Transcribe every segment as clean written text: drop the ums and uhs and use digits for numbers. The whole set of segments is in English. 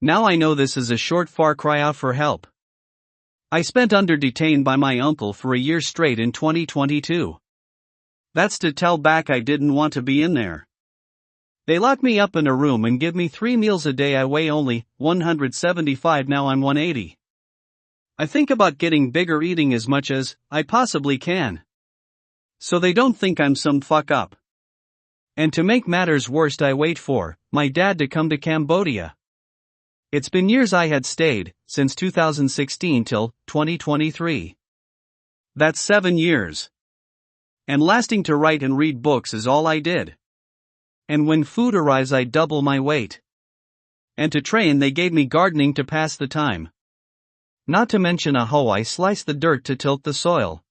Now I know this is a short far cry out for help. I spent under detained by my uncle for a year straight in 2022. That's to tell back I didn't want to be in there. They lock me up in a room and give me 3 meals a day. I weigh only 175 now, I'm 180. I think about getting bigger, eating as much as I possibly can, so they don't think I'm some fuck up. And to make matters worse, I wait for my dad to come to Cambodia. It's been years I had stayed, since 2016 till 2023. That's 7 years. And lasting to write and read books is all I did. And when food arrives I double my weight. And to train they gave me gardening to pass the time. Not to mention a hoe I slice the dirt to tilt the soil.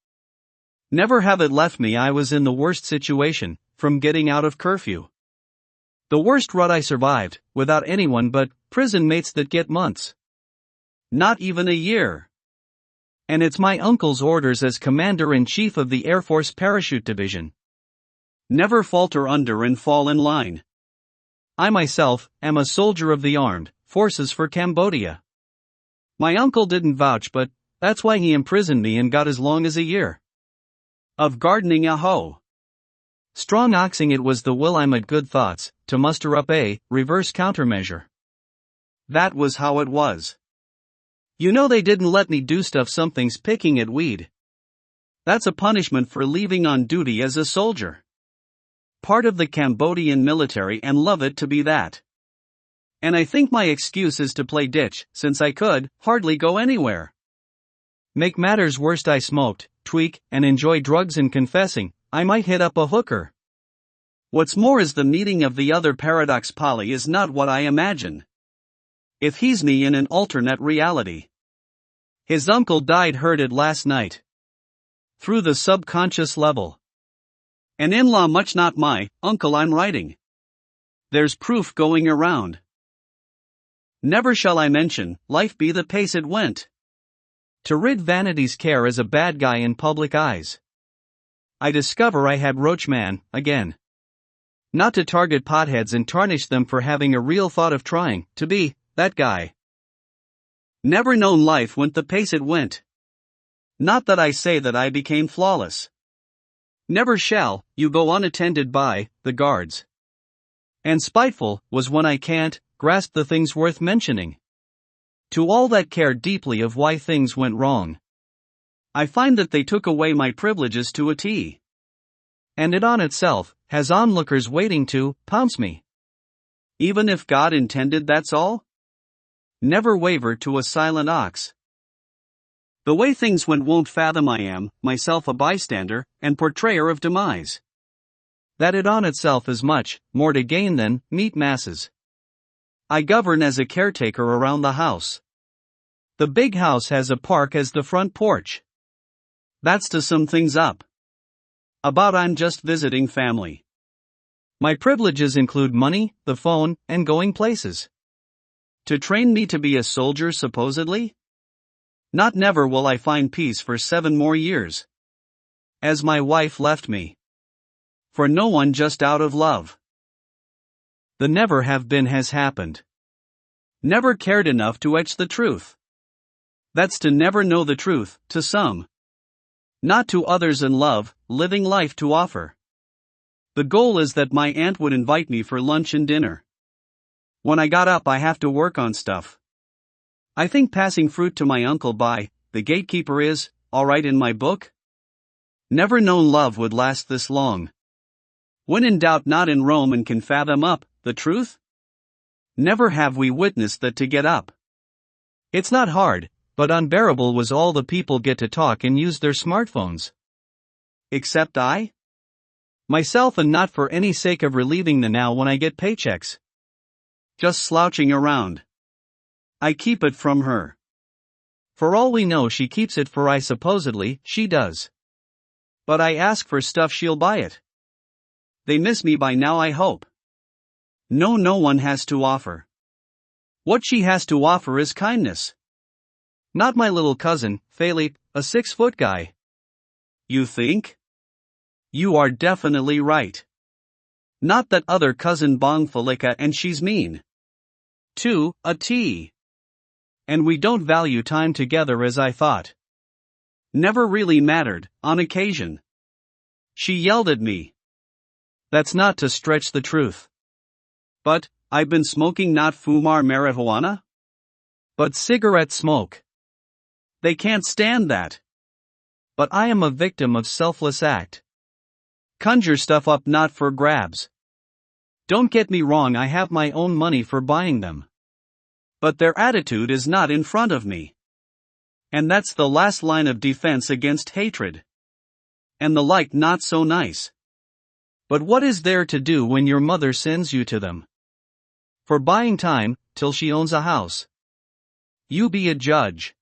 Never have it left me. I was in the worst situation, from getting out of curfew. The worst rut I survived, without anyone but prison mates that get months. Not even a year. And it's my uncle's orders as Commander-in-Chief of the Air Force Parachute Division. Never falter under and fall in line. I myself am a soldier of the armed forces for Cambodia. My uncle didn't vouch, but that's why he imprisoned me and got as long as a year of gardening a hoe. Strong oxing, it was the will I'm at good thoughts, to muster up a reverse countermeasure. That was how it was. You know they didn't let me do stuff, something's picking at weed. That's a punishment for leaving on duty as a soldier. Part of the Cambodian military and love it to be that. And I think my excuse is to play ditch, since I could hardly go anywhere. Make matters worse, I smoked, tweak, and enjoy drugs, and confessing, I might hit up a hooker. What's more is the meeting of the other paradox. Polly is not what I imagine. If he's me in an alternate reality. His uncle died, heard it last night. Through the subconscious level. An in-law, much not my uncle I'm writing. There's proof going around. Never shall I mention, life be the pace it went. To rid vanity's care as a bad guy in public eyes. I discover I had Roachman, again. Not to target potheads and tarnish them for having a real thought of trying to be that guy. Never known life went the pace it went. Not that I say that I became flawless. Never shall you go unattended by the guards. And spiteful was when I can't grasp the things worth mentioning. To all that care deeply of why things went wrong, I find that they took away my privileges to a T. And it on itself has onlookers waiting to pounce me. Even if God intended, that's all? Never waver to a silent ox. The way things went won't fathom. I am, myself, a bystander, and portrayer of demise. That it on itself is much more to gain than meat masses. I govern as a caretaker around the house. The big house has a park as the front porch. That's to sum things up. About I'm just visiting family. My privileges include money, the phone, and going places. To train me to be a soldier, supposedly? Not never will I find peace for 7 more years. As my wife left me. For no one, just out of love. The never have been has happened. Never cared enough to etch the truth. That's to never know the truth, to some. Not to others, in love, living life to offer. The goal is that my aunt would invite me for lunch and dinner. When I got up, I have to work on stuff. I think passing fruit to my uncle by the gatekeeper is alright in my book. Never known love would last this long. When in doubt, not in Rome, and can fathom up the truth? Never have we witnessed that to get up. It's not hard, but unbearable was all the people get to talk and use their smartphones. Except I? Myself, and not for any sake of relieving the now when I get paychecks. Just slouching around. I keep it from her. For all we know, she keeps it for I supposedly, she does. But I ask for stuff, she'll buy it. They miss me by now, I hope. No one has to offer. What she has to offer is kindness. Not my little cousin, Philip, a 6-foot guy. You think? You are definitely right. Not that other cousin Bong Falika, and she's mean. To a T. And we don't value time together as I thought. Never really mattered, on occasion. She yelled at me. That's not to stretch the truth. But, I've been smoking not fumar marijuana? But cigarette smoke. They can't stand that. But I am a victim of selfless act. Conjure stuff up not for grabs. Don't get me wrong, I have my own money for buying them. But their attitude is not in front of me. And that's the last line of defense against hatred. And the like not so nice. But what is there to do when your mother sends you to them? For buying time, till she owns a house. You be a judge.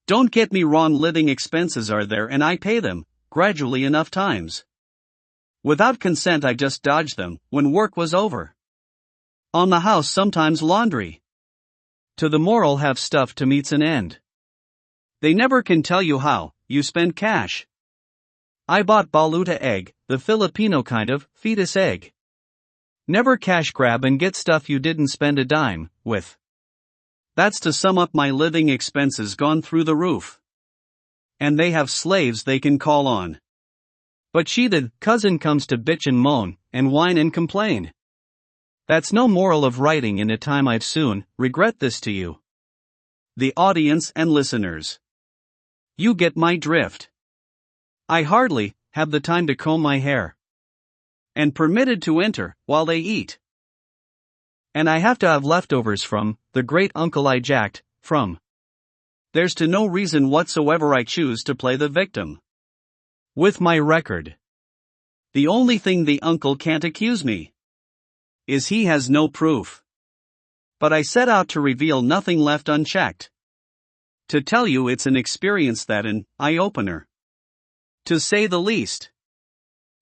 Don't get me wrong, living expenses are there and I pay them, gradually enough times. Without consent I just dodged them, when work was over. On the house sometimes laundry. To the moral have stuff to meets an end. They never can tell you how, you spend cash. I bought baluta egg, the Filipino kind of, fetus egg. Never cash grab and get stuff you didn't spend a dime, with. That's to sum up my living expenses gone through the roof. And they have slaves they can call on. But she the cousin comes to bitch and moan, and whine and complain. That's no moral of writing in a time I've soon, regret this to you. The audience and listeners. You get my drift. I hardly have the time to comb my hair. And permitted to enter, while they eat. And I have to have leftovers from, the great uncle I jacked, from. There's to no reason whatsoever I choose to play the victim. With my record. The only thing the uncle can't accuse me is he has no proof. But I set out to reveal nothing left unchecked. To tell you it's an experience that an eye-opener. To say the least.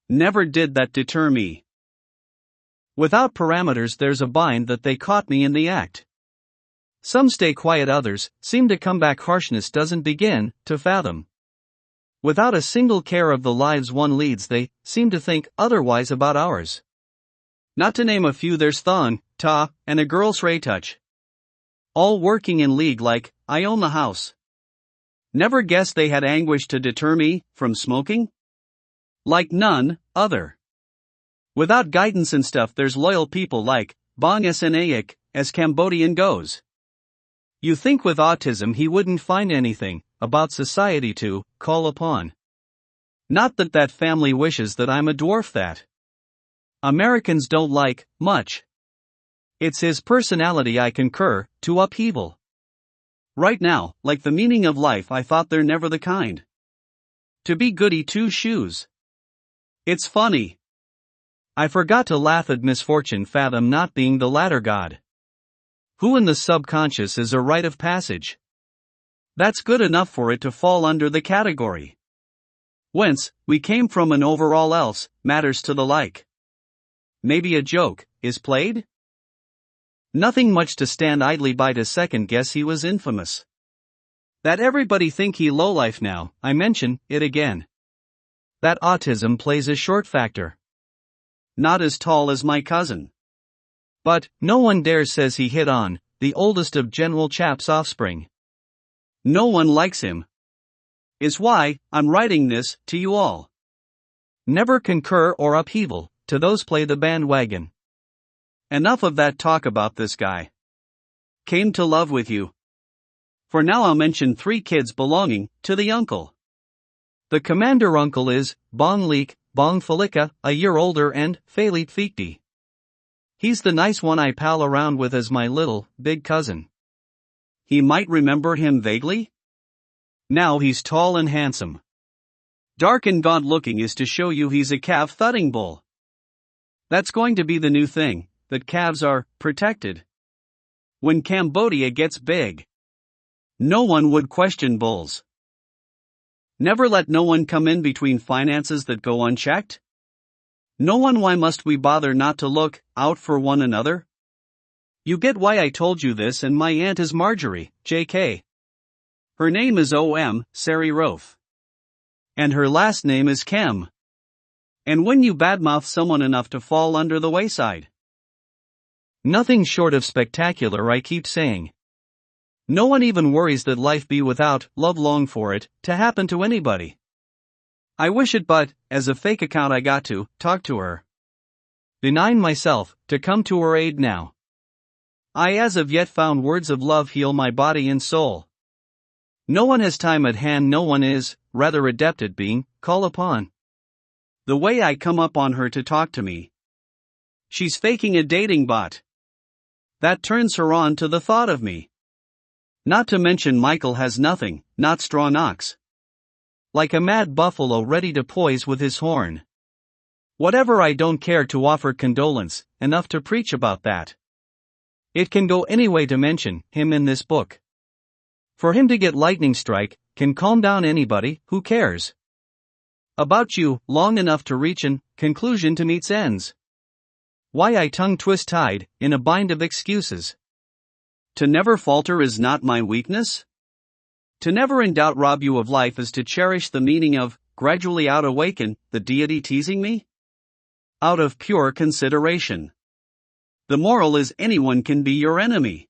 Never did that deter me. Without parameters there's a bind that they caught me in the act. Some stay quiet, others seem to come back, harshness doesn't begin to fathom. Without a single care of the lives one leads they seem to think otherwise about ours. Not to name a few, there's thong, ta, and a girl's ray touch. All working in league like, I own the house. Never guessed they had anguish to deter me from smoking? Like none other. Without guidance and stuff there's loyal people like, Bong Snaic, as Cambodian goes. You think with autism he wouldn't find anything about society to call upon. Not that that family wishes that I'm a dwarf that Americans don't like much. It's his personality I concur to upheaval. Right now, like the meaning of life, I thought they're never the kind to be goody two shoes. It's funny. I forgot to laugh at misfortune, fathom not being the latter god. Who in the subconscious is a rite of passage. That's good enough for it to fall under the category. Whence we came from and overall else matters to the like. Maybe a joke is played? Nothing much to stand idly by to second guess he was infamous. That everybody think he lowlife now, I mention it again. That autism plays a short factor. Not as tall as my cousin. But no one dares says he hit on the oldest of General Chap's offspring. No one likes him. Is why I'm writing this to you all. Never concur or upheaval to those play the bandwagon. Enough of that talk about this guy. Came to love with you. For now I'll mention 3 kids belonging to the uncle. The commander uncle is Bong Leek, Bong Falika, a year older, and Falit Fikti. He's the nice one I pal around with as my little, big cousin. He might remember him vaguely? Now he's tall and handsome. Dark and gaunt looking is to show you he's a calf-thudding bull. That's going to be the new thing, that calves are protected. When Cambodia gets big, no one would question bulls. Never let no one come in between finances that go unchecked. No one. Why must we bother not to look out for one another? You get why I told you this, and my aunt is Marjorie, J.K. Her name is O.M. Sari Roth. And her last name is Kem. And when you badmouth someone enough to fall under the wayside, Nothing short of spectacular, I keep saying. No one even worries that life be without love long for it to happen to anybody. I wish it, but, as a fake account, I got to talk to her. Denying myself to come to her aid now. I as of yet found words of love heal my body and soul. No one has time at hand, no one is, rather adept at being, called upon. The way I come up on her to talk to me. She's faking a dating bot. That turns her on to the thought of me. Not to mention Michael has nothing, not straw knocks. Like a mad buffalo ready to poise with his horn. Whatever, I don't care to offer condolence, enough to preach about that. It can go any way to mention him in this book. For him to get lightning strike, can calm down anybody who cares about you long enough to reach an conclusion to meet's ends. Why I tongue twist tied in a bind of excuses. To never falter is not my weakness? To never in doubt rob you of life is to cherish the meaning of gradually out awaken the deity teasing me? Out of pure consideration. The moral is anyone can be your enemy.